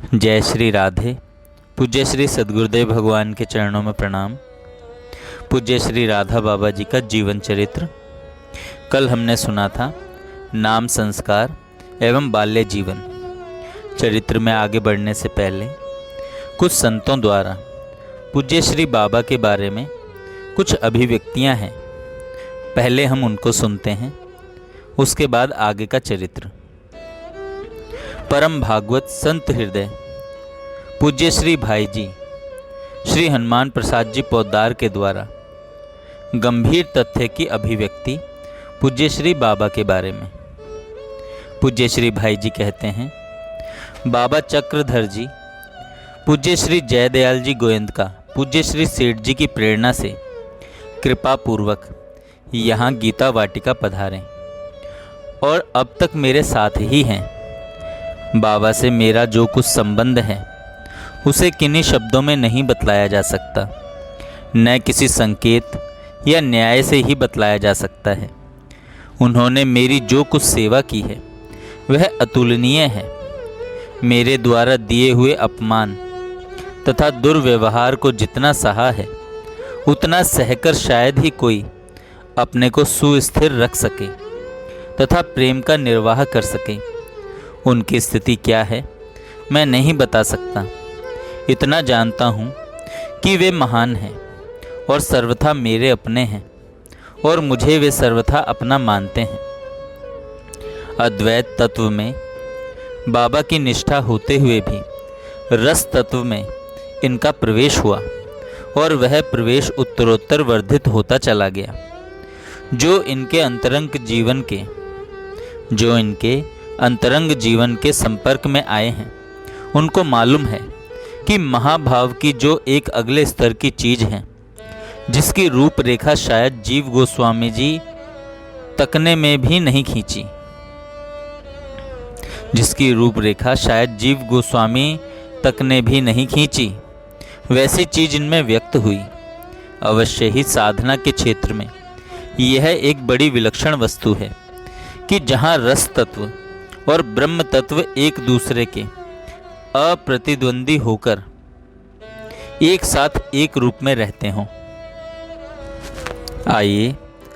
जय श्री राधे। पूज्य श्री सद्गुरुदेव भगवान के चरणों में प्रणाम। पूज्य श्री राधा बाबा जी का जीवन चरित्र कल हमने सुना था। नाम संस्कार एवं बाल्य जीवन चरित्र में आगे बढ़ने से पहले कुछ संतों द्वारा पूज्य श्री बाबा के बारे में कुछ अभिव्यक्तियां हैं। पहले हम उनको सुनते हैं, उसके बाद आगे का चरित्र। परम भागवत संत हृदय पूज्य श्री भाई जी श्री हनुमान प्रसाद जी पोद्दार के द्वारा गंभीर तथ्य की अभिव्यक्ति पूज्य श्री बाबा के बारे में। पूज्य श्री भाई जी कहते हैं, बाबा चक्रधर जी पूज्य श्री जयदयाल जी गोयंदका पूज्य श्री सेठ जी की प्रेरणा से कृपा पूर्वक यहाँ गीता वाटिका पधारें और अब तक मेरे साथ ही हैं। बाबा से मेरा जो कुछ संबंध है उसे किन्हीं शब्दों में नहीं बतलाया जा सकता, न किसी संकेत या न्याय से ही बतलाया जा सकता है। उन्होंने मेरी जो कुछ सेवा की है वह अतुलनीय है। मेरे द्वारा दिए हुए अपमान तथा दुर्व्यवहार को जितना सहा है उतना सहकर शायद ही कोई अपने को सुस्थिर रख सके तथा प्रेम का निर्वाह कर सके। उनकी स्थिति क्या है मैं नहीं बता सकता। इतना जानता हूँ कि वे महान हैं और सर्वथा मेरे अपने हैं और मुझे वे सर्वथा अपना मानते हैं। अद्वैत तत्व में बाबा की निष्ठा होते हुए भी रस तत्व में इनका प्रवेश हुआ और वह प्रवेश उत्तरोत्तर वर्धित होता चला गया। जो इनके अंतरंग जीवन के संपर्क में आए हैं उनको मालूम है कि महाभाव की जो एक अगले स्तर की चीज है, जिसकी रूपरेखा शायद जीव गोस्वामी जी तकने में भी नहीं खींची, वैसी चीज इनमें व्यक्त हुई। अवश्य ही साधना के क्षेत्र में यह एक बड़ी विलक्षण वस्तु है कि जहाँ रस तत्व और ब्रह्म तत्व एक दूसरे के अप्रतिद्वंदी होकर एक साथ एक रूप में रहते हों। आइए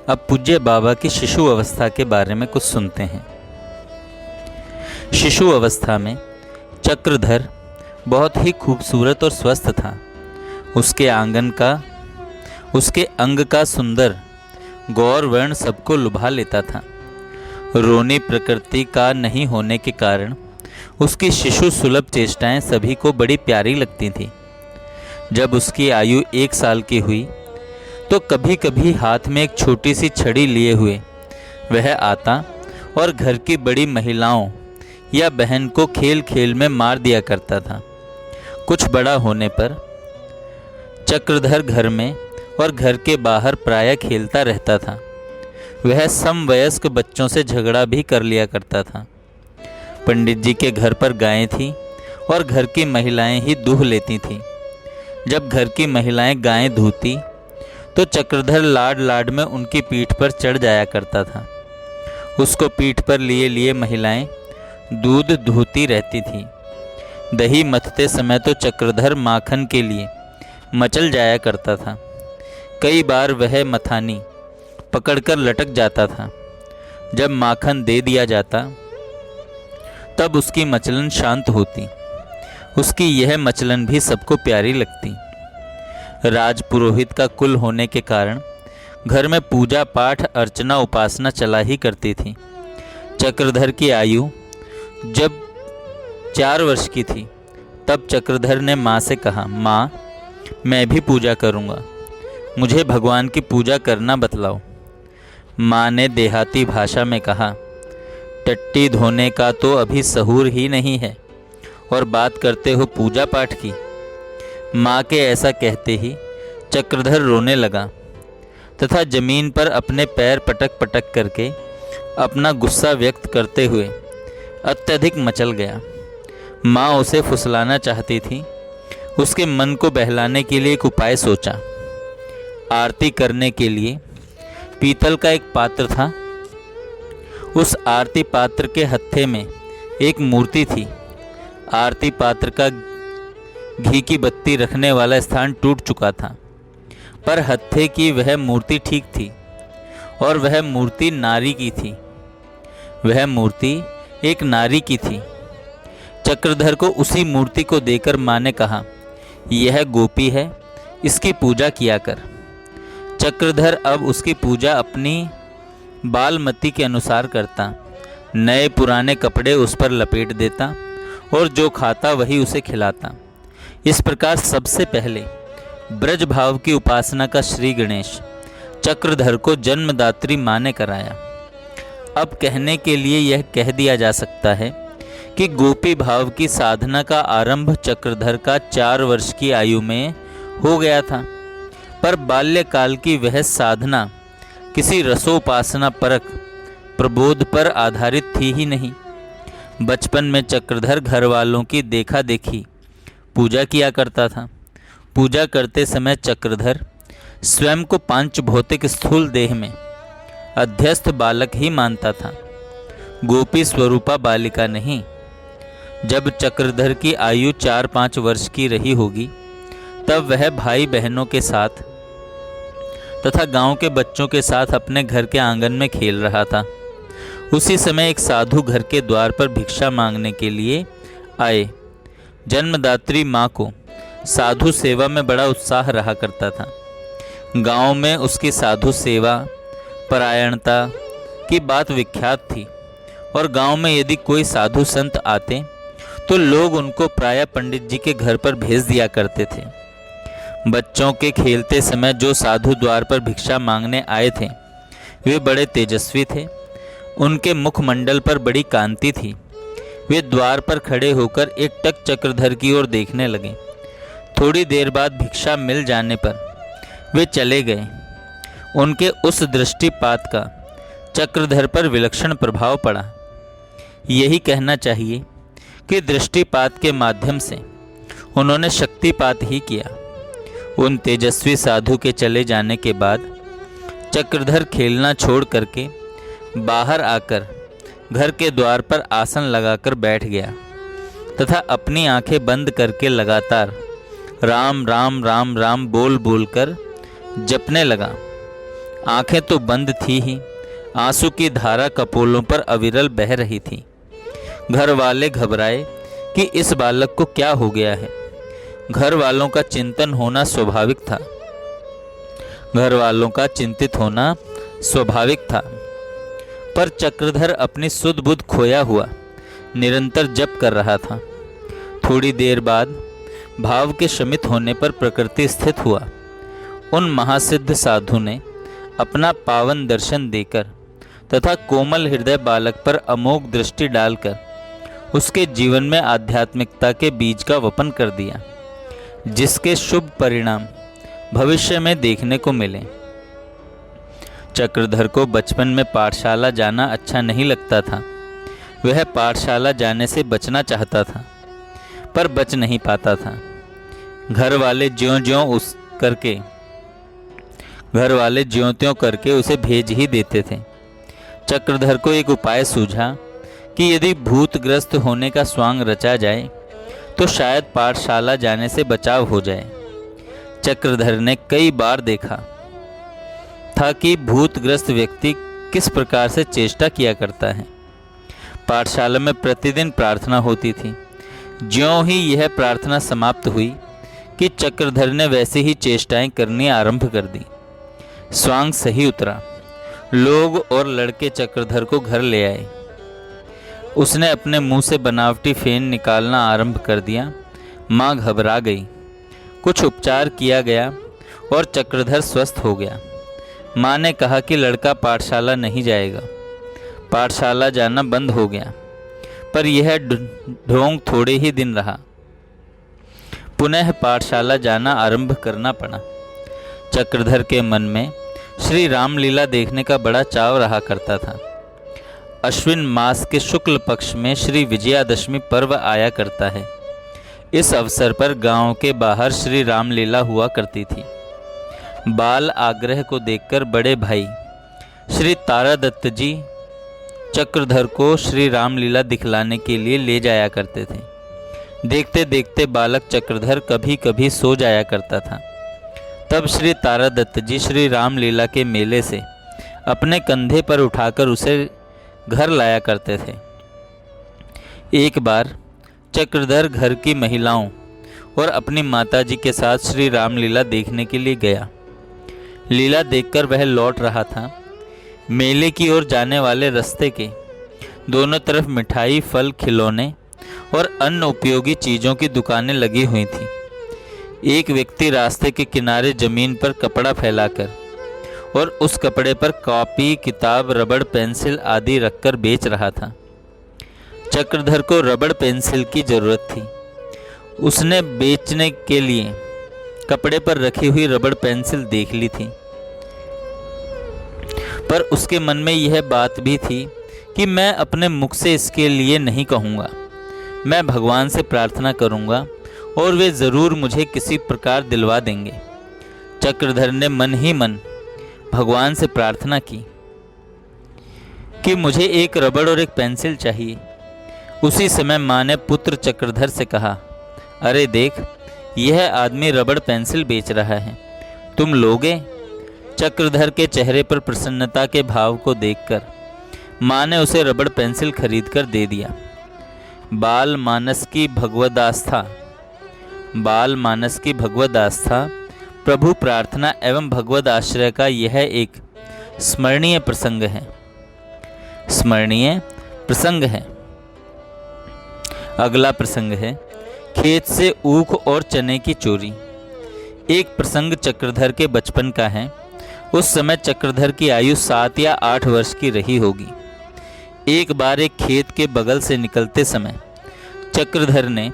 अब पूज्य बाबा की शिशु अवस्था के बारे में कुछ सुनते हैं। शिशु अवस्था में चक्रधर बहुत ही खूबसूरत और स्वस्थ था। उसके अंग का सुंदर गौर वर्ण सबको लुभा लेता था। रोनी प्रकृति का नहीं होने के कारण उसकी शिशु सुलभ चेष्टाएं सभी को बड़ी प्यारी लगती थी। जब उसकी आयु 1 साल की हुई तो कभी कभी हाथ में एक छोटी सी छड़ी लिए हुए वह आता और घर की बड़ी महिलाओं या बहन को खेल खेल में मार दिया करता था। कुछ बड़ा होने पर चक्रधर घर में और घर के बाहर प्रायः खेलता रहता था। वह समवयस्क बच्चों से झगड़ा भी कर लिया करता था। पंडित जी के घर पर गायें थीं और घर की महिलाएं ही दूह लेती थीं। जब घर की महिलाएं गायें धोती तो चक्रधर लाड लाड में उनकी पीठ पर चढ़ जाया करता था। उसको पीठ पर लिए लिए महिलाएं दूध धोती रहती थीं। दही मथते समय तो चक्रधर माखन के लिए मचल जाया करता था। कई बार वह मथानी पकड़कर लटक जाता था। जब माखन दे दिया जाता तब उसकी मचलन शांत होती। उसकी यह मचलन भी सबको प्यारी लगती। राजपुरोहित का कुल होने के कारण घर में पूजा पाठ अर्चना उपासना चला ही करती थी। चक्रधर की आयु जब 4 वर्ष की थी तब चक्रधर ने माँ से कहा, माँ मैं भी पूजा करूँगा, मुझे भगवान की पूजा करना बतलाओ। माँ ने देहाती भाषा में कहा, टट्टी धोने का तो अभी सहूर ही नहीं है और बात करते हो पूजा पाठ की। माँ के ऐसा कहते ही चक्रधर रोने लगा तथा जमीन पर अपने पैर पटक पटक करके अपना गुस्सा व्यक्त करते हुए अत्यधिक मचल गया। माँ उसे फुसलाना चाहती थी। उसके मन को बहलाने के लिए एक उपाय सोचा। आरती करने के लिए पीतल का एक पात्र था। उस आरती पात्र के हत्थे में एक मूर्ति थी। आरती पात्र का घी की बत्ती रखने वाला स्थान टूट चुका था, पर हत्थे की वह मूर्ति ठीक थी और वह मूर्ति नारी की थी। वह मूर्ति एक नारी की थी। चक्रधर को उसी मूर्ति को देकर माँ ने कहा, यह गोपी है, इसकी पूजा किया कर। चक्रधर अब उसकी पूजा अपनी बालमती के अनुसार करता। नए पुराने कपड़े उस पर लपेट देता और जो खाता वही उसे खिलाता। इस प्रकार सबसे पहले ब्रज भाव की उपासना का श्री गणेश चक्रधर को जन्मदात्री माँ ने कराया। अब कहने के लिए यह कह दिया जा सकता है कि गोपी भाव की साधना का आरंभ चक्रधर का 4 वर्ष की आयु में हो गया था, पर बाल्यकाल की वह साधना किसी रसोपासना परक प्रबोध पर आधारित थी ही नहीं। बचपन में चक्रधर घर वालों की देखा देखी पूजा किया करता था। पूजा करते समय चक्रधर स्वयं को पांच भौतिक स्थूल देह में अध्यस्त बालक ही मानता था, गोपी स्वरूपा बालिका नहीं। जब चक्रधर की आयु 4-5 वर्ष की रही होगी, तब वह भाई बहनों के साथ तथा गांव के बच्चों के साथ अपने घर के आंगन में खेल रहा था। उसी समय एक साधु घर के द्वार पर भिक्षा मांगने के लिए आए। जन्मदात्री माँ को साधु सेवा में बड़ा उत्साह रहा करता था। गांव में उसकी साधु सेवा परायणता की बात विख्यात थी और गांव में यदि कोई साधु संत आते तो लोग उनको प्रायः पंडित जी के घर पर भेज दिया करते थे। बच्चों के खेलते समय जो साधु द्वार पर भिक्षा मांगने आए थे वे बड़े तेजस्वी थे। उनके मुखमंडल पर बड़ी कांति थी। वे द्वार पर खड़े होकर एकटक चक्रधर की ओर देखने लगे। थोड़ी देर बाद भिक्षा मिल जाने पर वे चले गए। उनके उस दृष्टिपात का चक्रधर पर विलक्षण प्रभाव पड़ा। यही कहना चाहिए कि दृष्टिपात के माध्यम से उन्होंने शक्तिपात ही किया। उन तेजस्वी साधु के चले जाने के बाद चक्रधर खेलना छोड़ करके बाहर आकर घर के द्वार पर आसन लगाकर बैठ गया तथा अपनी आंखें बंद करके लगातार राम राम राम राम बोल बोलकर जपने लगा। आंखें तो बंद थी ही, आंसू की धारा कपोलों पर अविरल बह रही थी। घर वाले घबराए कि इस बालक को क्या हो गया है। घर वालों का चिंतन होना स्वाभाविक था। घर वालों का चिंतित होना स्वाभाविक था, पर चक्रधर अपनी सुध बुध खोया हुआ निरंतर जप कर रहा था। थोड़ी देर बाद भाव के शमित होने पर प्रकृति स्थित हुआ। उन महासिद्ध साधु ने अपना पावन दर्शन देकर तथा कोमल हृदय बालक पर अमोघ दृष्टि डालकर उसके जीवन में आध्यात्मिकता के बीज का वपन कर दिया, जिसके शुभ परिणाम भविष्य में देखने को मिले। चक्रधर को बचपन में पाठशाला जाना अच्छा नहीं लगता था। वह पाठशाला जाने से बचना चाहता था, पर बच नहीं पाता था। घर वाले ज्यों त्यों करके उसे भेज ही देते थे। चक्रधर को एक उपाय सूझा कि यदि भूतग्रस्त होने का स्वांग रचा जाए तो शायद पाठशाला जाने से बचाव हो जाए। चक्रधर ने कई बार देखा था कि भूतग्रस्त व्यक्ति किस प्रकार से चेष्टा किया करता है। पाठशाला में प्रतिदिन प्रार्थना होती थी। ज्यों ही यह प्रार्थना समाप्त हुई कि चक्रधर ने वैसे ही चेष्टाएं करनी आरंभ कर दी। स्वांग सही उतरा। लोग और लड़के चक्रधर को घर ले आए। उसने अपने मुंह से बनावटी फेन निकालना आरंभ कर दिया। माँ घबरा गई। कुछ उपचार किया गया और चक्रधर स्वस्थ हो गया। माँ ने कहा कि लड़का पाठशाला नहीं जाएगा। पाठशाला जाना बंद हो गया, पर यह ढोंग थोड़े ही दिन रहा। पुनः पाठशाला जाना आरंभ करना पड़ा। चक्रधर के मन में श्री रामलीला देखने का बड़ा चाव रहा करता था। अश्विन मास के शुक्ल पक्ष में श्री विजयादशमी पर्व आया करता है। इस अवसर पर गांव के बाहर श्री रामलीला हुआ करती थी। बाल आग्रह को देखकर बड़े भाई श्री तारादत्त जी चक्रधर को श्री रामलीला दिखलाने के लिए ले जाया करते थे। देखते देखते बालक चक्रधर कभी कभी सो जाया करता था। तब श्री तारादत्त जी श्री रामलीला के मेले से अपने कंधे पर उठाकर उसे घर लाया करते थे। एक बार चक्रधर घर की महिलाओं और अपनी माताजी के साथ श्री रामलीला देखने के लिए गया। लीला देखकर वह लौट रहा था। मेले की ओर जाने वाले रास्ते के दोनों तरफ मिठाई, फल, खिलौने और अन्य उपयोगी चीज़ों की दुकानें लगी हुई थीं। एक व्यक्ति रास्ते के किनारे जमीन पर कपड़ा फैलाकर और उस कपड़े पर कॉपी, किताब, रबड़, पेंसिल आदि रखकर बेच रहा था। चक्रधर को रबड़ पेंसिल की जरूरत थी। उसने बेचने के लिए कपड़े पर रखी हुई रबड़ पेंसिल देख ली थी, पर उसके मन में यह बात भी थी कि मैं अपने मुख से इसके लिए नहीं कहूँगा। मैं भगवान से प्रार्थना करूँगा और वे ज़रूर मुझे किसी प्रकार दिलवा देंगे। चक्रधर ने मन ही मन भगवान से प्रार्थना की कि मुझे एक रबड़ और एक पेंसिल चाहिए। उसी समय माँ ने पुत्र चक्रधर से कहा, अरे देख, यह आदमी रबड़ पेंसिल बेच रहा है, तुम लोगे? चक्रधर के चेहरे पर प्रसन्नता के भाव को देखकर माँ ने उसे रबड़ पेंसिल खरीदकर दे दिया। बाल मानस की भगवद आस्था, प्रभु प्रार्थना एवं भगवद आश्रय का यह एक स्मरणीय प्रसंग है। अगला प्रसंग है खेत से ऊख और चने की चोरी। एक प्रसंग चक्रधर के बचपन का है। उस समय चक्रधर की आयु 7 या 8 वर्ष की रही होगी। एक बार एक खेत के बगल से निकलते समय चक्रधर ने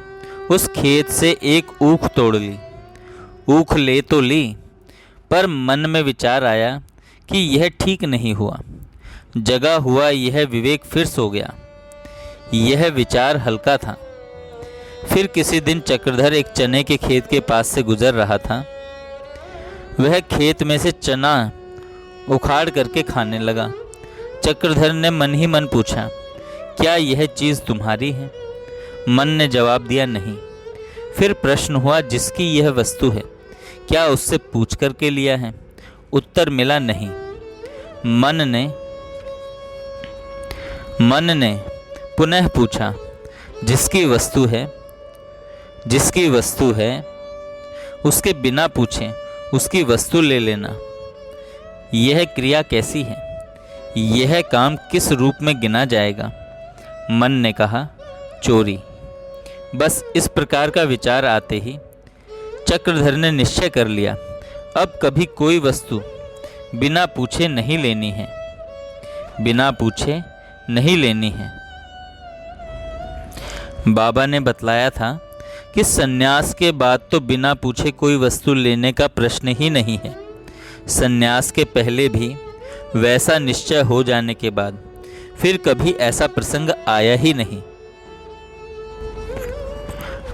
उस खेत से एक ऊख तोड़ ली। ऊख ले तो ली, पर मन में विचार आया कि यह ठीक नहीं हुआ। जगा हुआ यह विवेक फिर सो गया। यह विचार हल्का था। फिर किसी दिन चक्रधर एक चने के खेत के पास से गुजर रहा था। वह खेत में से चना उखाड़ करके खाने लगा। चक्रधर ने मन ही मन पूछा, क्या यह चीज़ तुम्हारी है? मन ने जवाब दिया, नहीं। फिर प्रश्न हुआ, जिसकी यह वस्तु है क्या उससे पूछ करके लिया है? उत्तर मिला, नहीं। मन ने पुनः पूछा, जिसकी वस्तु है उसके बिना पूछे उसकी वस्तु ले लेना, यह क्रिया कैसी है? यह काम किस रूप में गिना जाएगा? मन ने कहा, चोरी। बस इस प्रकार का विचार आते ही चक्रधर ne निश्चय कर लिया, अब कभी कोई वस्तु बिना पूछे नहीं लेनी है। बाबा ने बतलाया था कि सन्यास के बाद तो बिना पूछे कोई वस्तु लेने का प्रश्न ही नहीं है। सन्यास के पहले भी वैसा निश्चय हो जाने के बाद फिर कभी ऐसा प्रसंग आया ही नहीं।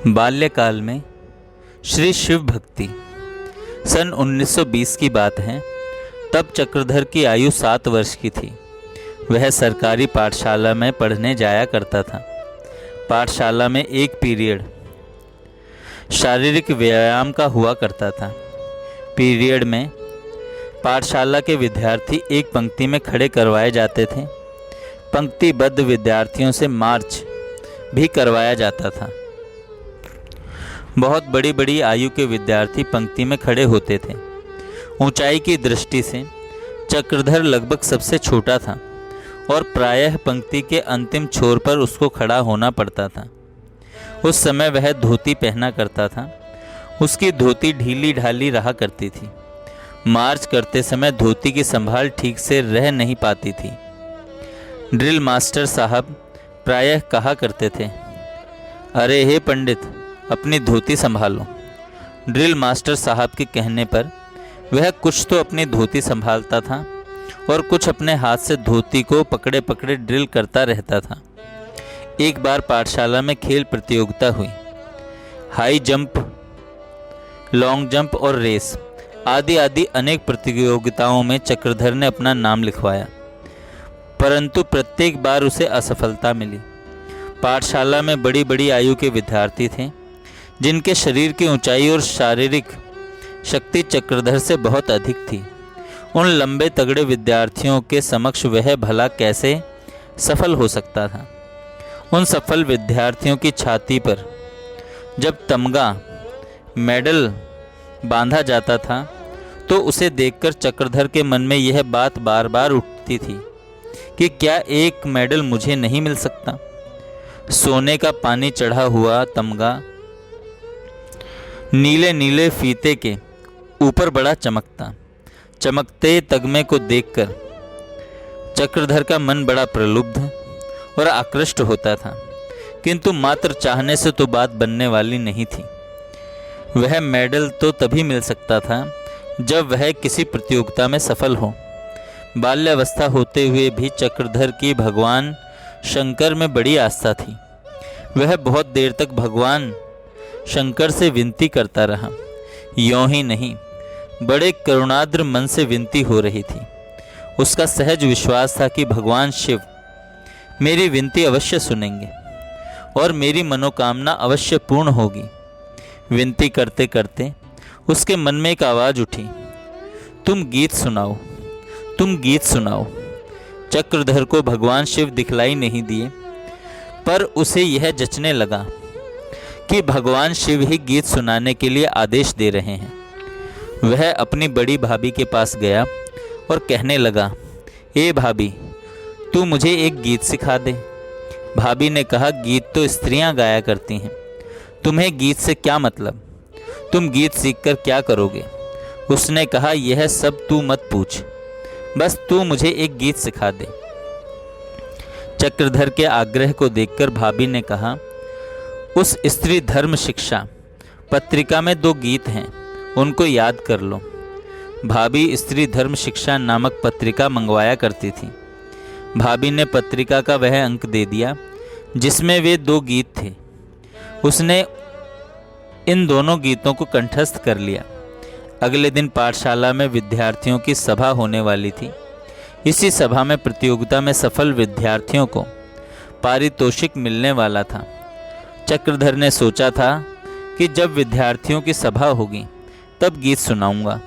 बाल्यकाल में श्री शिव भक्ति सन 1920 की बात है। तब चक्रधर की आयु 7 वर्ष की थी। वह सरकारी पाठशाला में पढ़ने जाया करता था। पाठशाला में एक पीरियड शारीरिक व्यायाम का हुआ करता था। पीरियड में पाठशाला के विद्यार्थी एक पंक्ति में खड़े करवाए जाते थे। पंक्तिबद्ध विद्यार्थियों से मार्च भी करवाया जाता था। बहुत बड़ी बड़ी आयु के विद्यार्थी पंक्ति में खड़े होते थे। ऊंचाई की दृष्टि से चक्रधर लगभग सबसे छोटा था और प्रायः पंक्ति के अंतिम छोर पर उसको खड़ा होना पड़ता था। उस समय वह धोती पहना करता था। उसकी धोती ढीली ढाली रहा करती थी। मार्च करते समय धोती की संभाल ठीक से रह नहीं पाती थी। ड्रिल मास्टर साहब प्रायः कहा करते थे, अरे हे पंडित, अपनी धोती संभालो। ड्रिल मास्टर साहब के कहने पर वह कुछ तो अपनी धोती संभालता था और कुछ अपने हाथ से धोती को पकड़े पकड़े ड्रिल करता रहता था। एक बार पाठशाला में खेल प्रतियोगिता हुई। हाई जंप, लॉन्ग जंप और रेस आदि आदि अनेक प्रतियोगिताओं में चक्रधर ने अपना नाम लिखवाया, परंतु प्रत्येक बार उसे असफलता मिली। पाठशाला में बड़ी बड़ी आयु के विद्यार्थी थे, जिनके शरीर की ऊंचाई और शारीरिक शक्ति चक्रधर से बहुत अधिक थी। उन लंबे तगड़े विद्यार्थियों के समक्ष वह भला कैसे सफल हो सकता था। उन सफल विद्यार्थियों की छाती पर जब तमगा मेडल बांधा जाता था तो उसे देखकर चक्रधर के मन में यह बात बार बार उठती थी कि क्या एक मेडल मुझे नहीं मिल सकता। सोने का पानी चढ़ा हुआ तमगा नीले नीले फीते के ऊपर बड़ा चमकता। चमकते तगमे को देखकर चक्रधर का मन बड़ा प्रलुब्ध और आकृष्ट होता था, किंतु मात्र चाहने से तो बात बनने वाली नहीं थी। वह मेडल तो तभी मिल सकता था जब वह किसी प्रतियोगिता में सफल हो। बाल्यावस्था होते हुए भी चक्रधर की भगवान शंकर में बड़ी आस्था थी। वह बहुत देर तक भगवान शंकर से विनती करता रहा। यों ही नहीं, बड़े करुणाद्र मन से विनती हो रही थी। उसका सहज विश्वास था कि भगवान शिव मेरी विनती अवश्य सुनेंगे और मेरी मनोकामना अवश्य पूर्ण होगी। विनती करते करते उसके मन में एक आवाज़ उठी, तुम गीत सुनाओ, तुम गीत सुनाओ। चक्रधर को भगवान शिव दिखलाई नहीं दिए, पर उसे यह जचने लगा कि भगवान शिव ही गीत सुनाने के लिए आदेश दे रहे हैं। वह अपनी बड़ी भाभी के पास गया और कहने लगा, ए भाभी, तू मुझे एक गीत सिखा दे। भाभी ने कहा, गीत तो स्त्रियां गाया करती हैं, तुम्हें गीत से क्या मतलब, तुम गीत सीखकर क्या करोगे। उसने कहा, यह सब तू मत पूछ, बस तू मुझे एक गीत सिखा दे। चक्रधर के आग्रह को देखकर भाभी ने कहा, उस स्त्री धर्म शिक्षा पत्रिका में 2 गीत हैं, उनको याद कर लो। भाभी स्त्री धर्म शिक्षा नामक पत्रिका मंगवाया करती थी। भाभी ने पत्रिका का वह अंक दे दिया जिसमें वे 2 गीत थे। उसने इन दोनों गीतों को कंठस्थ कर लिया। अगले दिन पाठशाला में विद्यार्थियों की सभा होने वाली थी। इसी सभा में प्रतियोगिता में सफल विद्यार्थियों को पारितोषिक मिलने वाला था। चक्रधर ने सोचा था कि जब विद्यार्थियों की सभा होगी तब गीत सुनाऊंगा।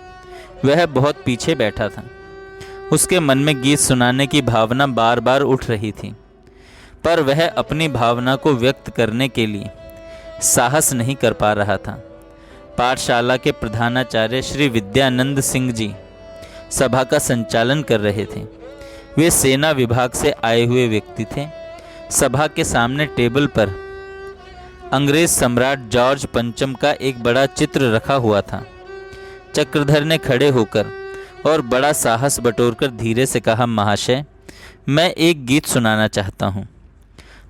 वह बहुत पीछे बैठा था। उसके मन में गीत सुनाने की भावना बार बार उठ रही थी, पर वह अपनी भावना को व्यक्त करने के लिए साहस नहीं कर पा रहा था। पाठशाला के प्रधानाचार्य श्री विद्यानंद सिंह जी सभा का संचालन कर रहे थे। वे सेना विभाग से आए हुए व्यक्ति थे। सभा के सामने टेबल पर अंग्रेज सम्राट जॉर्ज पंचम का एक बड़ा चित्र रखा हुआ था। चक्रधर ने खड़े होकर और बड़ा साहस बटोरकर धीरे से कहा, महाशय, मैं एक गीत सुनाना चाहता हूँ।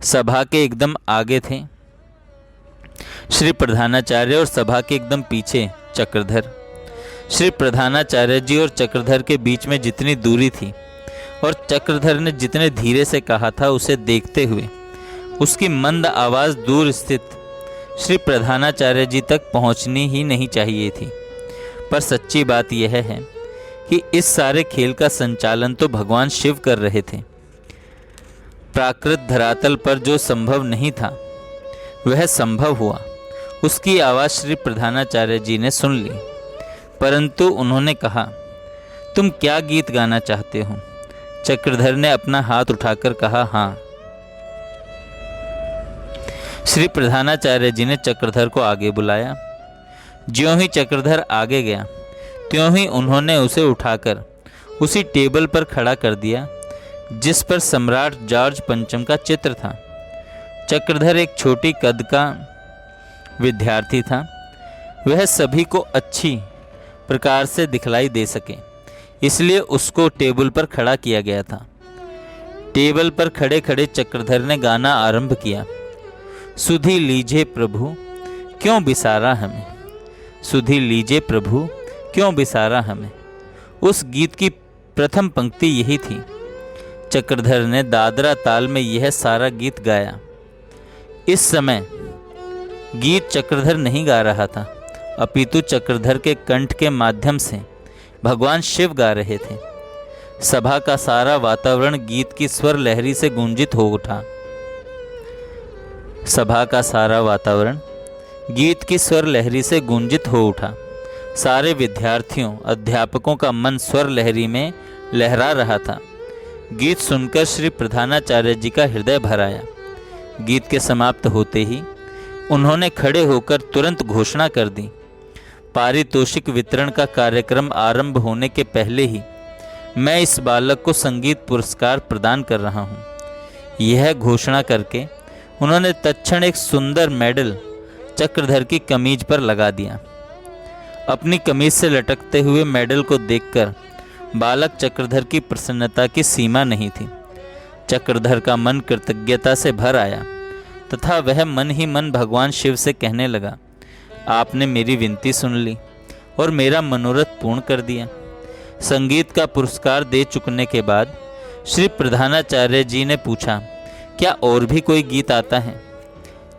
सभा के एकदम आगे थे श्री प्रधानाचार्य और सभा के एकदम पीछे चक्रधर। श्री प्रधानाचार्य जी और चक्रधर के बीच में जितनी दूरी थी और चक्रधर ने जितने धीरे से कहा था, उसे देखते हुए उसकी मंद आवाज़ दूर स्थित श्री प्रधानाचार्य जी तक पहुंचनी ही नहीं चाहिए थी। पर सच्ची बात यह है कि इस सारे खेल का संचालन तो भगवान शिव कर रहे थे। प्राकृत धरातल पर जो संभव नहीं था वह संभव हुआ। उसकी आवाज़ श्री प्रधानाचार्य जी ने सुन ली, परंतु उन्होंने कहा, तुम क्या गीत गाना चाहते हो? चक्रधर ने अपना हाथ उठाकर कहा, हाँ। श्री प्रधानाचार्य जी ने चक्रधर को आगे बुलाया। ज्यों ही चक्रधर आगे गया त्यों ही उन्होंने उसे उठाकर उसी टेबल पर खड़ा कर दिया जिस पर सम्राट जॉर्ज पंचम का चित्र था। चक्रधर एक छोटी कद का विद्यार्थी था। वह सभी को अच्छी प्रकार से दिखलाई दे सके, इसलिए उसको टेबल पर खड़ा किया गया था। टेबल पर खड़े खड़े चक्रधर ने गाना आरंभ किया, सुधि लीजे प्रभु क्यों बिसारा हमें, सुधि लीजे प्रभु क्यों बिसारा हमें। उस गीत की प्रथम पंक्ति यही थी। चक्रधर ने दादरा ताल में यह सारा गीत गाया। इस समय गीत चक्रधर नहीं गा रहा था, अपितु चक्रधर के कंठ के माध्यम से भगवान शिव गा रहे थे। सभा का सारा वातावरण गीत की स्वर लहरी से गूंजित हो उठा। सभा का सारा वातावरण गीत की स्वर लहरी से गुंजित हो उठा। सारे विद्यार्थियों अध्यापकों का मन स्वर लहरी में लहरा रहा था। गीत सुनकर श्री प्रधानाचार्य जी का हृदय भर आया। गीत के समाप्त होते ही उन्होंने खड़े होकर तुरंत घोषणा कर दी, पारितोषिक वितरण का कार्यक्रम आरंभ होने के पहले ही मैं इस बालक को संगीत पुरस्कार प्रदान कर रहा हूँ। यह घोषणा करके उन्होंने तत्क्षण एक सुंदर मेडल चक्रधर की कमीज पर लगा दिया। अपनी कमीज से लटकते हुए मेडल को देखकर बालक चक्रधर की प्रसन्नता की सीमा नहीं थी। चक्रधर का मन कृतज्ञता से भर आया तथा वह मन ही मन भगवान शिव से कहने लगा, आपने मेरी विनती सुन ली और मेरा मनोरथ पूर्ण कर दिया। संगीत का पुरस्कार दे चुकने के बाद श्री प्रधानाचार्य जी ने पूछा, क्या और भी कोई गीत आता है?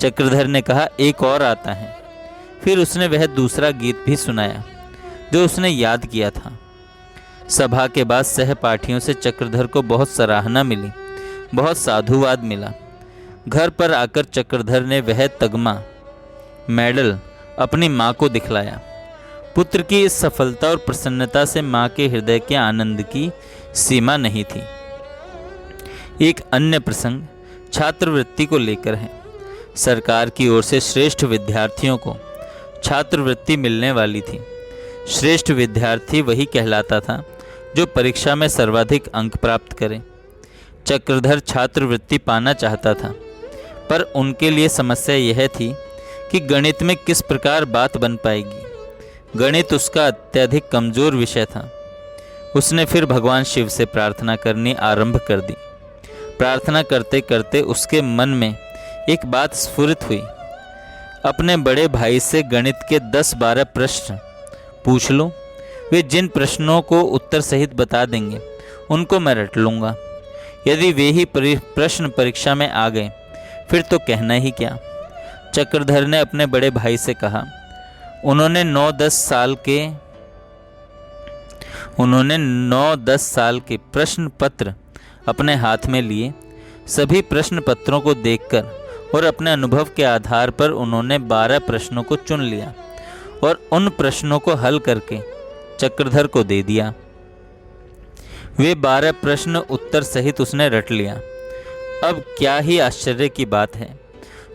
चक्रधर ने कहा, एक और आता है। फिर उसने वह दूसरा गीत भी सुनाया जो उसने याद किया था। सभा के बाद सहपाठियों से चक्रधर को बहुत सराहना मिली, बहुत साधुवाद मिला। घर पर आकर चक्रधर ने वह तगमा मेडल अपनी माँ को दिखलाया। पुत्र की इस सफलता और प्रसन्नता से माँ के हृदय के आनंद की सीमा नहीं थी। एक अन्य प्रसंग छात्रवृत्ति को लेकर है। सरकार की ओर से श्रेष्ठ विद्यार्थियों को छात्रवृत्ति मिलने वाली थी। श्रेष्ठ विद्यार्थी वही कहलाता था जो परीक्षा में सर्वाधिक अंक प्राप्त करे। चक्रधर छात्रवृत्ति पाना चाहता था, पर उनके लिए समस्या यह थी कि गणित में किस प्रकार बात बन पाएगी। गणित उसका अत्यधिक कमजोर विषय था। उसने फिर भगवान शिव से प्रार्थना करनी आरंभ कर दी। प्रार्थना करते करते उसके मन में एक बात स्फुरित हुई, अपने बड़े भाई से गणित के 10-12 प्रश्न पूछ लूं। वे जिन प्रश्नों को उत्तर सहित बता देंगे उनको मैं रट लूँगा। यदि वे ही प्रश्न परीक्षा में आ गए फिर तो कहना ही क्या। चक्रधर ने अपने बड़े भाई से कहा। उन्होंने 9-10 साल के प्रश्न पत्र अपने हाथ में लिए। सभी प्रश्न पत्रों को देखकर और अपने अनुभव के आधार पर उन्होंने 12 प्रश्नों को चुन लिया और उन प्रश्नों को हल करके चक्रधर को दे दिया। वे 12 प्रश्न उत्तर सहित उसने रट लिया। अब क्या ही आश्चर्य की बात है,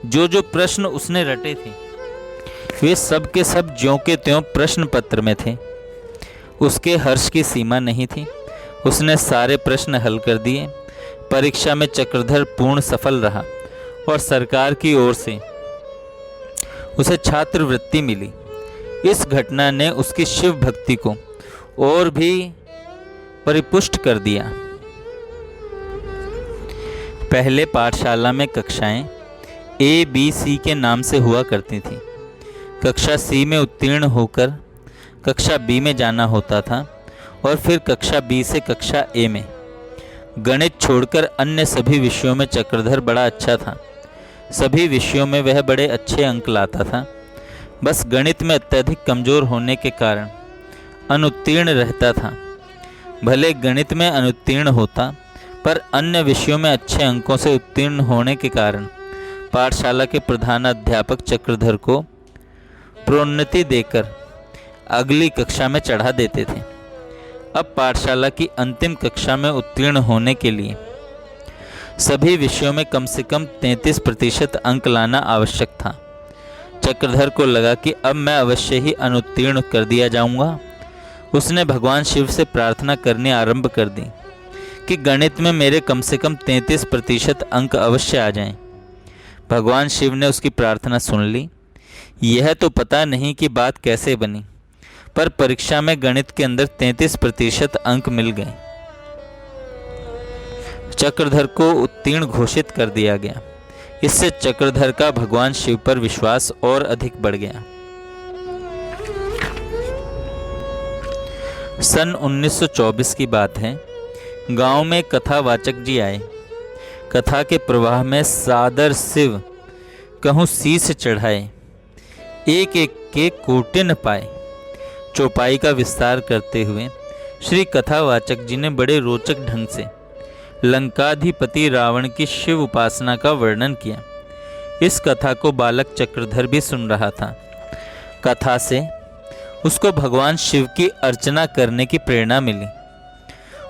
जो प्रश्न उसने रटे थे वे सब के सब ज्यों के त्यों प्रश्न पत्र में थे। उसके हर्ष की सीमा नहीं थी। उसने सारे प्रश्न हल कर दिए। परीक्षा में चक्रधर पूर्ण सफल रहा और सरकार की ओर से उसे छात्रवृत्ति मिली। इस घटना ने उसकी शिव भक्ति को और भी परिपुष्ट कर दिया। पहले पाठशाला में कक्षाएं A, B, C के नाम से हुआ करती थी। कक्षा C में उत्तीर्ण होकर कक्षा B में जाना होता था और फिर कक्षा B से कक्षा A में। गणित छोड़कर अन्य सभी विषयों में चक्रधर बड़ा अच्छा था। सभी विषयों में वह बड़े अच्छे अंक लाता था। बस गणित में अत्यधिक कमजोर होने के कारण अनुत्तीर्ण रहता था। भले गणित में अनुत्तीर्ण होता, पर अन्य विषयों में अच्छे अंकों से उत्तीर्ण होने के कारण पाठशाला के प्रधानाध्यापक चक्रधर को प्रोन्नति देकर अगली कक्षा में चढ़ा देते थे। अब पाठशाला की अंतिम कक्षा में उत्तीर्ण होने के लिए सभी विषयों में कम से कम 33% अंक लाना आवश्यक था। चक्रधर को लगा कि अब मैं अवश्य ही अनुत्तीर्ण कर दिया जाऊंगा। उसने भगवान शिव से प्रार्थना करनी आरंभ कर दी कि गणित में मेरे कम से कम 33% अंक अवश्य आ जाएं। भगवान शिव ने उसकी प्रार्थना सुन ली। यह तो पता नहीं कि बात कैसे बनी, पर परीक्षा में गणित के अंदर 33% अंक मिल गए। चक्रधर को उत्तीर्ण घोषित कर दिया गया। इससे चक्रधर का भगवान शिव पर विश्वास और अधिक बढ़ गया। सन 1924 की बात है। गांव में कथावाचक जी आए। कथा के प्रवाह में सादर शिव कहूँ शीश चढ़ाए, एक एक के कोटे न पाए। चौपाई का विस्तार करते हुए श्री कथावाचक जी ने बड़े रोचक ढंग से लंकाधिपति रावण की शिव उपासना का वर्णन किया। इस कथा को बालक चक्रधर भी सुन रहा था। कथा से उसको भगवान शिव की अर्चना करने की प्रेरणा मिली।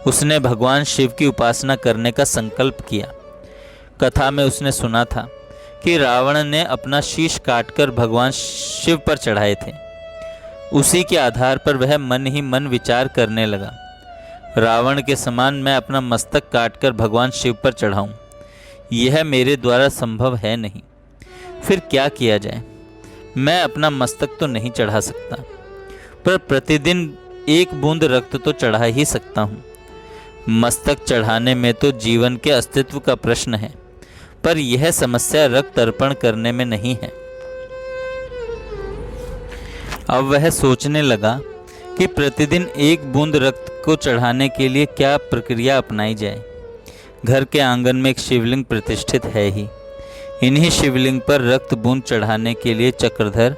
उसने भगवान शिव की उपासना करने का संकल्प किया। कथा में उसने सुना था कि रावण ने अपना शीश काटकर भगवान शिव पर चढ़ाए थे। उसी के आधार पर वह मन ही मन विचार करने लगा, रावण के समान मैं अपना मस्तक काटकर भगवान शिव पर चढ़ाऊं, यह मेरे द्वारा संभव है नहीं। फिर क्या किया जाए? मैं अपना मस्तक तो नहीं चढ़ा सकता, पर प्रतिदिन एक बूंद रक्त तो चढ़ा ही सकता हूँ। मस्तक चढ़ाने में तो जीवन के अस्तित्व का प्रश्न है, पर यह समस्या रक्त अर्पण करने में नहीं है। अब वह सोचने लगा कि प्रतिदिन एक बूंद रक्त को चढ़ाने के लिए क्या प्रक्रिया अपनाई जाए। घर के आंगन में एक शिवलिंग प्रतिष्ठित है ही। इन्हीं शिवलिंग पर रक्त बूंद चढ़ाने के लिए चक्रधर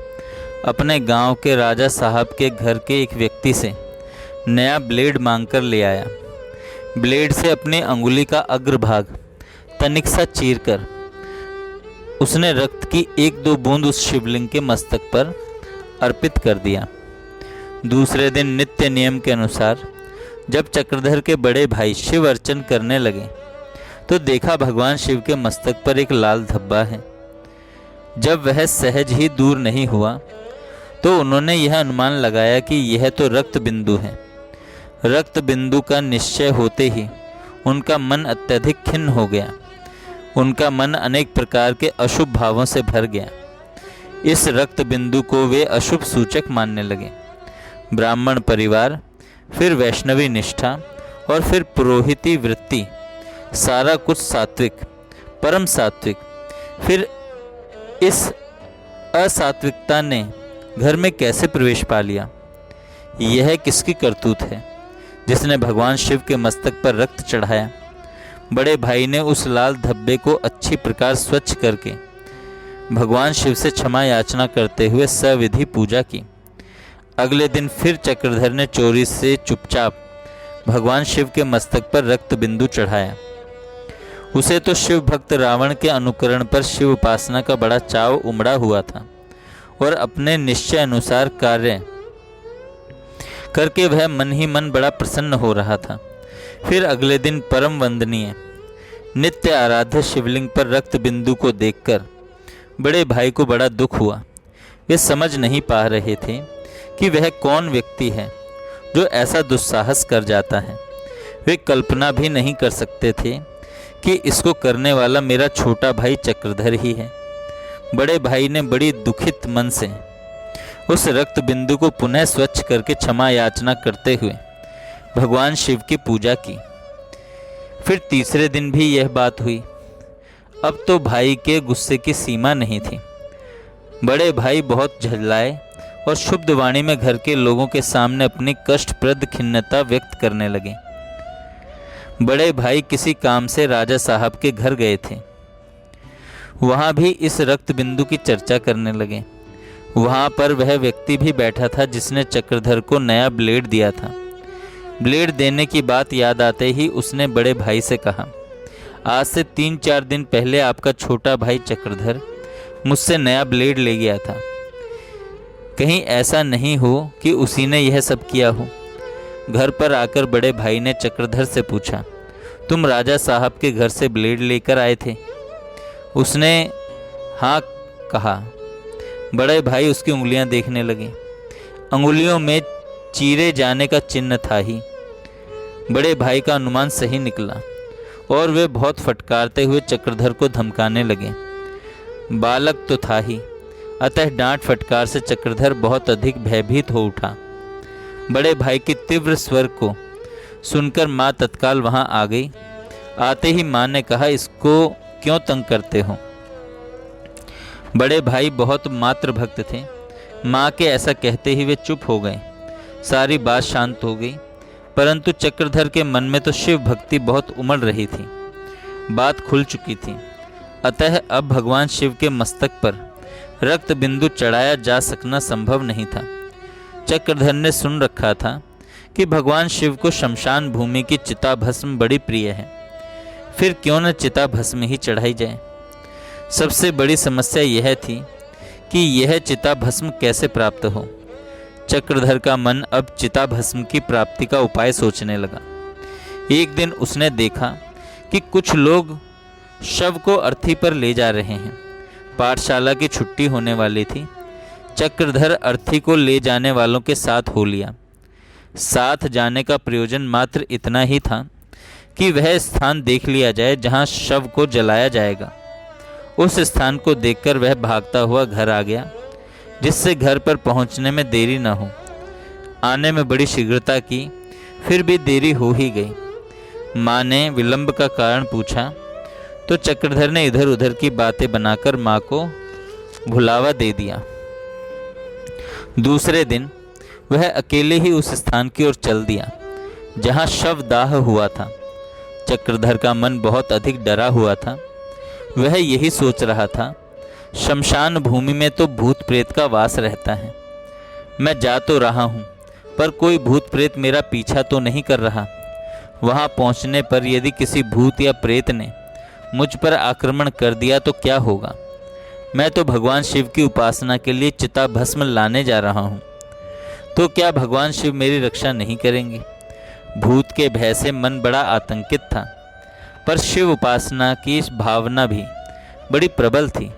अपने गांव के राजा साहब के घर के एक व्यक्ति से नया ब्लेड मांगकर ले आया। ब्लेड से अपनी अंगुली का अग्रभाग तनिक सा चीरकर उसने रक्त की एक दो बूंद उस शिवलिंग के मस्तक पर अर्पित कर दिया। दूसरे दिन नित्य नियम के अनुसार जब चक्रधर के बड़े भाई शिव अर्चन करने लगे तो देखा भगवान शिव के मस्तक पर एक लाल धब्बा है। जब वह सहज ही दूर नहीं हुआ तो उन्होंने यह अनुमान लगाया कि यह तो रक्त बिंदु है। रक्त बिंदु का निश्चय होते ही उनका मन अत्यधिक खिन्न हो गया। उनका मन अनेक प्रकार के अशुभ भावों से भर गया। इस रक्त बिंदु को वे अशुभ सूचक मानने लगे। ब्राह्मण परिवार, फिर वैष्णवी निष्ठा और फिर पुरोहिती वृत्ति, सारा कुछ सात्विक, परम सात्विक। फिर इस असात्विकता ने घर में कैसे प्रवेश पा लिया? यह किसकी करतूत है जिसने भगवान शिव के मस्तक पर रक्त चढ़ाया? बड़े भाई ने उस लाल धब्बे को अच्छी प्रकार स्वच्छ करके भगवान शिव से क्षमा याचना करते हुए सविधि पूजा की। अगले दिन फिर चक्रधर ने चोरी से चुपचाप भगवान शिव के मस्तक पर रक्त बिंदु चढ़ाया। उसे तो शिव भक्त रावण के अनुकरण पर शिव उपासना का बड़ा चाव उमड़ा हुआ था और अपने निश्चय अनुसार कार्य करके वह मन ही मन बड़ा प्रसन्न हो रहा था। फिर अगले दिन परम वंदनीय नित्य आराध्य शिवलिंग पर रक्त बिंदु को देखकर बड़े भाई को बड़ा दुख हुआ। वे समझ नहीं पा रहे थे कि वह कौन व्यक्ति है जो ऐसा दुस्साहस कर जाता है। वे कल्पना भी नहीं कर सकते थे कि इसको करने वाला मेरा छोटा भाई चक्रधर ही है। बड़े भाई ने बड़ी दुखित मन से उस रक्त बिंदु को पुनः स्वच्छ करके क्षमा याचना करते हुए भगवान शिव की पूजा की। फिर तीसरे दिन भी यह बात हुई। अब तो भाई के गुस्से की सीमा नहीं थी। बड़े भाई बहुत झल्लाए और शुद्ध वाणी में घर के लोगों के सामने अपनी कष्टप्रद खिन्नता व्यक्त करने लगे। बड़े भाई किसी काम से राजा साहब के घर गए थे। वहाँ भी इस रक्त बिंदु की चर्चा करने लगे। वहाँ पर वह व्यक्ति भी बैठा था जिसने चक्रधर को नया ब्लेड दिया था। ब्लेड देने की बात याद आते ही उसने बड़े भाई से कहा, आज से 3-4 दिन पहले आपका छोटा भाई चक्रधर मुझसे नया ब्लेड ले गया था। कहीं ऐसा नहीं हो कि उसी ने यह सब किया हो। घर पर आकर बड़े भाई ने चक्रधर से पूछा, तुम राजा साहब के घर से ब्लेड लेकर आए थे? उसने हाँ कहा। बड़े भाई उसकी उंगलियां देखने लगे। अंगुलियों में चीरे जाने का चिन्ह था ही। बड़े भाई का अनुमान सही निकला और वे बहुत फटकारते हुए चक्रधर को धमकाने लगे। बालक तो था ही, अतः डांट फटकार से चक्रधर बहुत अधिक भयभीत हो उठा। बड़े भाई के तीव्र स्वर को सुनकर माँ तत्काल वहां आ गई। आते ही माँ ने कहा, इसको क्यों तंग करते हो? बड़े भाई बहुत मातृ भक्त थे। माँ के ऐसा कहते ही वे चुप हो गए। सारी बात शांत हो गई, परंतु चक्रधर के मन में तो शिव भक्ति बहुत उमड़ रही थी। बात खुल चुकी थी, अतः अब भगवान शिव के मस्तक पर रक्त बिंदु चढ़ाया जा सकना संभव नहीं था। चक्रधर ने सुन रखा था कि भगवान शिव को शमशान भूमि की चिता भस्म बड़ी प्रिय है। फिर क्यों न चिता भस्म ही चढ़ाई जाए। सबसे बड़ी समस्या यह थी कि यह चिता भस्म कैसे प्राप्त हो। चक्रधर का मन अब चिता भस्म की प्राप्ति का उपाय सोचने लगा। एक दिन उसने देखा कि कुछ लोग शव को अर्थी पर ले जा रहे हैं। पाठशाला की छुट्टी होने वाली थी। चक्रधर अर्थी को ले जाने वालों के साथ हो लिया। साथ जाने का प्रयोजन मात्र इतना ही था कि वह स्थान देख लिया जाए जहां शव को जलाया जाएगा। उस स्थान को देखकर वह भागता हुआ घर आ गया, जिससे घर पर पहुंचने में देरी न हो। आने में बड़ी शीघ्रता की, फिर भी देरी हो ही गई। माँ ने विलंब का कारण पूछा तो चक्रधर ने इधर उधर की बातें बनाकर माँ को भुलावा दे दिया। दूसरे दिन वह अकेले ही उस स्थान की ओर चल दिया जहां शव दाह हुआ था। चक्रधर का मन बहुत अधिक डरा हुआ था। वह यही सोच रहा था, शमशान भूमि में तो भूत प्रेत का वास रहता है। मैं जा तो रहा हूँ, पर कोई भूत प्रेत मेरा पीछा तो नहीं कर रहा। वहां पहुंचने पर यदि किसी भूत या प्रेत ने मुझ पर आक्रमण कर दिया तो क्या होगा। मैं तो भगवान शिव की उपासना के लिए चिता भस्म लाने जा रहा हूँ, तो क्या भगवान शिव मेरी रक्षा नहीं करेंगे। भूत के भय से मन बड़ा आतंकित था, पर शिव उपासना की भावना भी बड़ी प्रबल थी।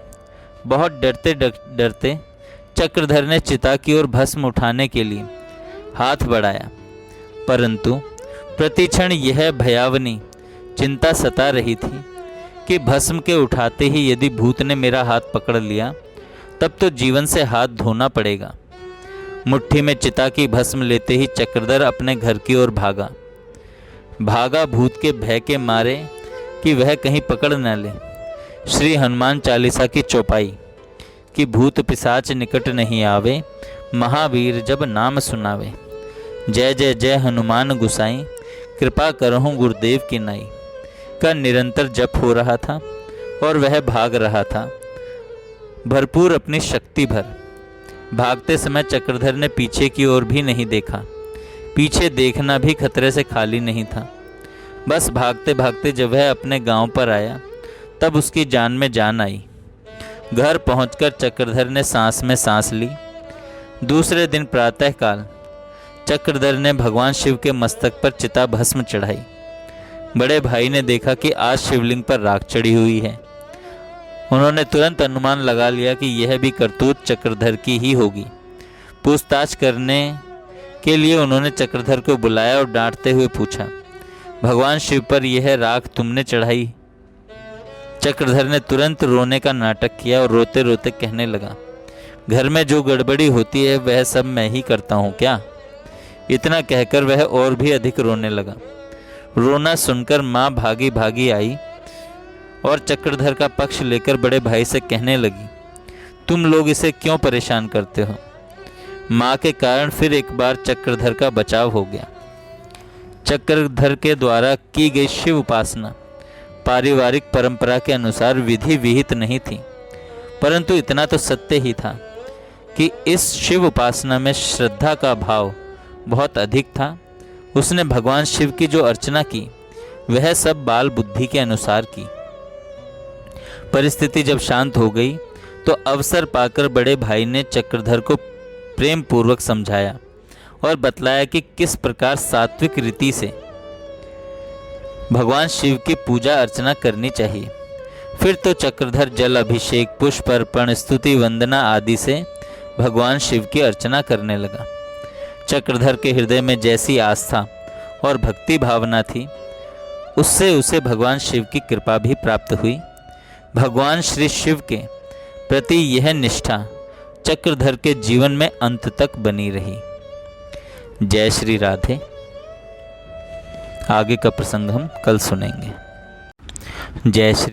बहुत डरते डरते चक्रधर ने चिता की ओर भस्म उठाने के लिए हाथ बढ़ाया, परंतु प्रतिक्षण यह भयावनी चिंता सता रही थी कि भस्म के उठाते ही यदि भूत ने मेरा हाथ पकड़ लिया तब तो जीवन से हाथ धोना पड़ेगा। मुट्ठी में चिता की भस्म लेते ही चक्रधर अपने घर की ओर भागा भूत के भय के मारे कि वह कहीं पकड़ न ले। श्री हनुमान चालीसा की चौपाई कि भूत पिशाच निकट नहीं आवे, महावीर जब नाम सुनावे। जय जय जय हनुमान गुसाई, कृपा करहूँ गुरुदेव की नाई का निरंतर जप हो रहा था और वह भाग रहा था भरपूर अपनी शक्ति भर। भागते समय चक्रधर ने पीछे की ओर भी नहीं देखा। पीछे देखना भी खतरे से खाली नहीं था। बस भागते भागते जब वह अपने गांव पर आया तब उसकी जान में जान आई। घर पहुंचकर चक्रधर ने सांस में सांस ली। दूसरे दिन प्रातःकाल चक्रधर ने भगवान शिव के मस्तक पर चिता भस्म चढ़ाई। बड़े भाई ने देखा कि आज शिवलिंग पर राख चढ़ी हुई है। उन्होंने तुरंत अनुमान लगा लिया कि यह भी करतूत चक्रधर की ही होगी। पूछताछ करने के लिए उन्होंने चक्रधर को बुलाया और डांटते हुए पूछा, भगवान शिव पर यह राख तुमने चढ़ाई? चक्रधर ने तुरंत रोने का नाटक किया और रोते रोते कहने लगा, घर में जो गड़बड़ी होती है वह सब मैं ही करता हूँ क्या। इतना कहकर वह और भी अधिक रोने लगा। रोना सुनकर माँ भागी भागी आई और चक्रधर का पक्ष लेकर बड़े भाई से कहने लगी, तुम लोग इसे क्यों परेशान करते हो। माँ के कारण फिर एक बार चक्रधर का बचाव हो गया। चक्रधर के द्वारा की गई शिव उपासना पारिवारिक परंपरा के अनुसार विधि विहित नहीं थी, परंतु इतना तो सत्य ही था कि इस शिव उपासना में श्रद्धा का भाव बहुत अधिक था। उसने भगवान शिव की जो अर्चना की वह सब बाल बुद्धि के अनुसार की। परिस्थिति जब शांत हो गई तो अवसर पाकर बड़े भाई ने चक्रधर को प्रेम पूर्वक समझाया और बतलाया कि किस प्रकार सात्विक रीति से भगवान शिव की पूजा अर्चना करनी चाहिए। फिर तो चक्रधर जल अभिषेक, पुष्प अर्पण, स्तुति वंदना आदि से भगवान शिव की अर्चना करने लगा। चक्रधर के हृदय में जैसी आस्था और भक्ति भावना थी, उससे उसे भगवान शिव की कृपा भी प्राप्त हुई। भगवान श्री शिव के प्रति यह निष्ठा चक्रधर के जीवन में अंत तक बनी रही। जय श्री राधे। आगे का प्रसंग हम कल सुनेंगे। जय श्री